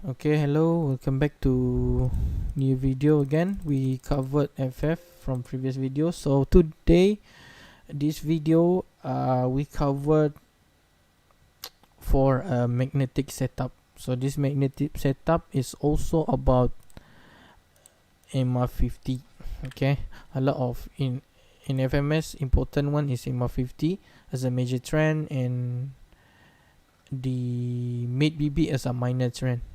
Okay, hello, welcome back to new video again. We covered FF from previous video. So today, this video, we covered for a magnetic setup. So this magnetic setup is also about MA50. Okay, a lot of in FMS important one is MA50 as a major trend and the mid BB as a minor trend.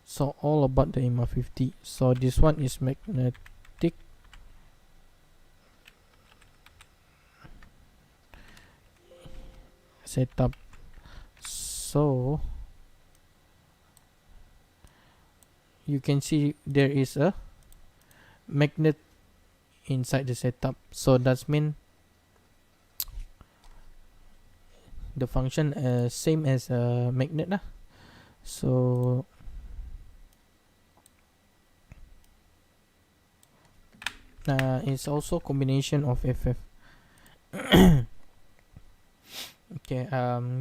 So all about the MA50. So this one is magnetic setup. So you can see there is a magnet inside the setup. So that's mean the function same as a magnet lah. So it's also combination of FF. Okay,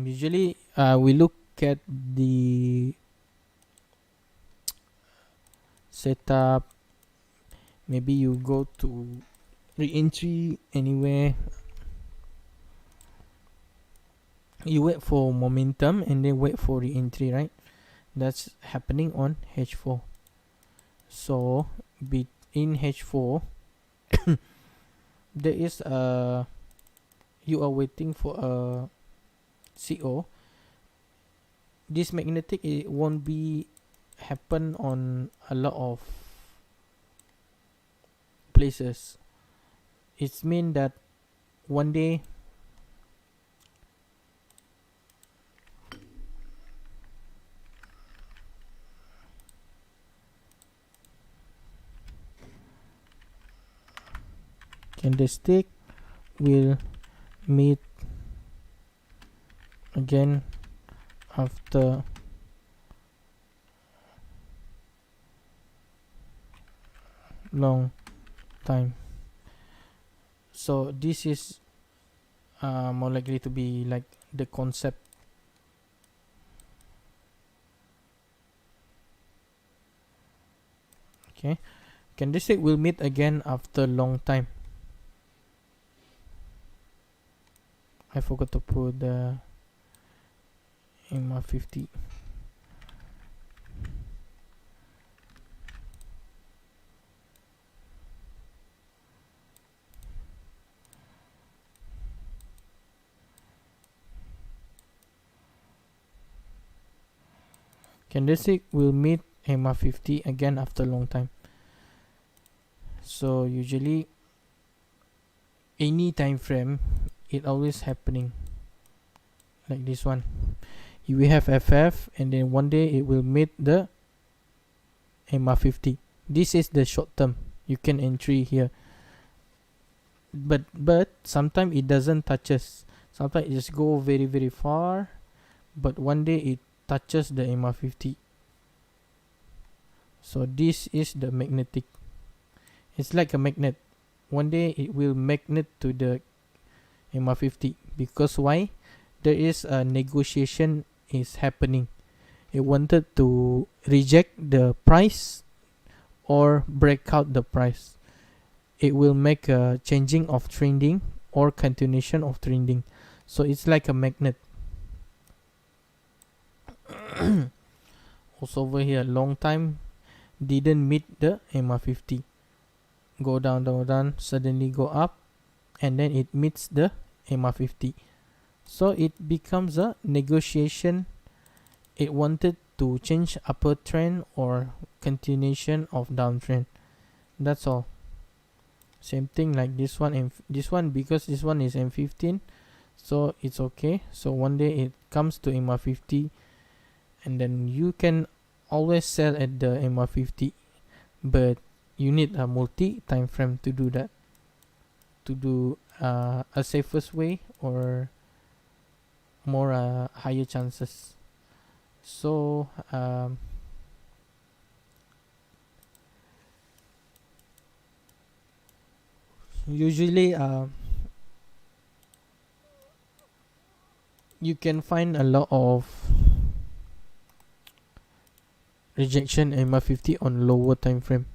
usually we look at the setup. Maybe you go to re-entry anywhere. You wait for momentum and then wait for re-entry, right? That's happening on H4. So in H4 there is a you are waiting for a CO. This magnetic, it won't be happen on a lot of places. It's mean that one day candlestick will meet again after long time. So this is more likely to be like the concept. Okay, candlestick will meet again after long time. I forgot to put the MA50. Candlestick will meet MA50 again after long time. So usually any time frame, it always happening like this one. You will have FF and then one day it will meet the MA50. This is the short term. You can entry here. But sometimes it doesn't touches. Sometimes it just go very far. But one day it touches the MA50. So this is the magnetic. It's like a magnet. One day it will magnet to the MA50. Because why? There is a negotiation is happening. It wanted to reject the price or break out the price. It will make a changing of trending or continuation of trending. So it's like a magnet. Also over here, long time didn't meet the MA50. Go down, suddenly go up, and then it meets the MA50. So it becomes a negotiation. It wanted to change upper trend or continuation of downtrend. That's all. Same thing like this one and this one, because this one is M15, so it's okay. So one day it comes to MA50, and then you can always sell at the MA50, but you need a multi time frame to do that, to do a safest way or more higher chances. So usually you can find a lot of rejection EMA 50 on lower time frame.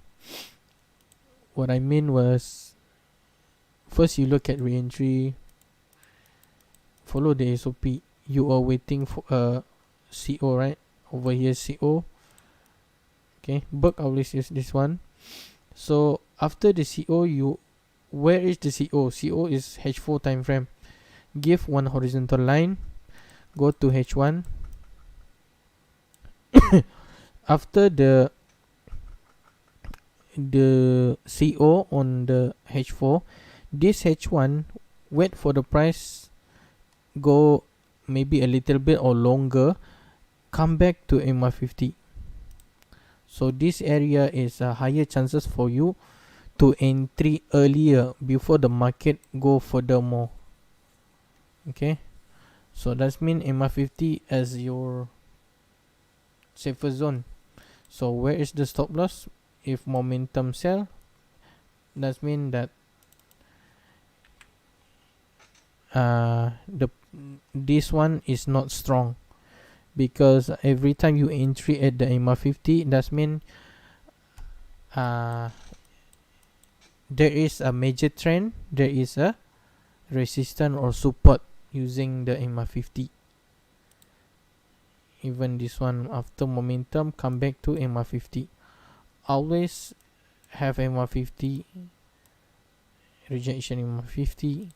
What I mean was, first you look at re-entry, follow the SOP. You are waiting for a CO, right? Over here CO. Okay, Berg always use this one. So after the CO, where is the CO? CO is H4 time frame. Give one horizontal line, go to H1. After the CO on the H4, this H1, wait for the price go maybe a little bit or longer, come back to EMA 50. So this area is higher chances for you to entry earlier before the market go furthermore. Okay, so that means EMA 50 as your safer zone. So where is the stop loss? If momentum sell, that means that this one is not strong, because every time you entry at the EMA 50, that means there is a major trend, there is a resistance or support using the EMA 50. Even this one, after momentum, come back to EMA 50. Always have EMA 50, rejection EMA 50,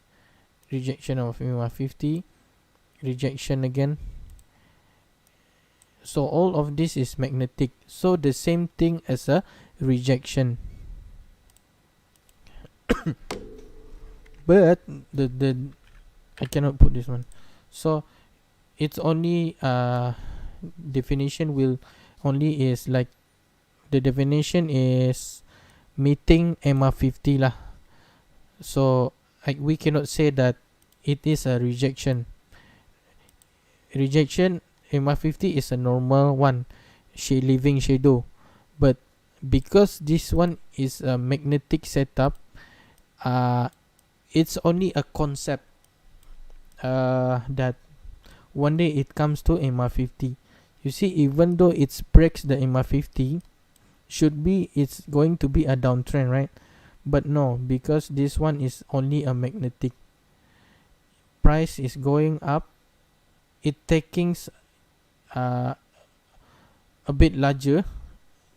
rejection of EMA 50, rejection again. So all of this is magnetic. So the same thing as a rejection. But the I cannot put this one. So it's only definition will only is like, the definition is meeting EMA 50 lah. So we cannot say that it is a rejection. Rejection EMA 50 is a normal one, leaving shadow. But because this one is a magnetic setup, it's only a concept that one day it comes to EMA 50. You see, even though it breaks the EMA 50, it's going to be a downtrend, right? But no, because this one is only a magnetic. Price is going up, it taking a bit larger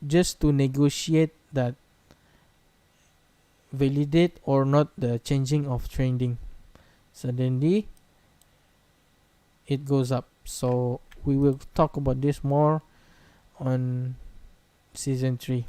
just to negotiate that validate or not the changing of trending. Suddenly it goes up. So we will talk about this more on season 3.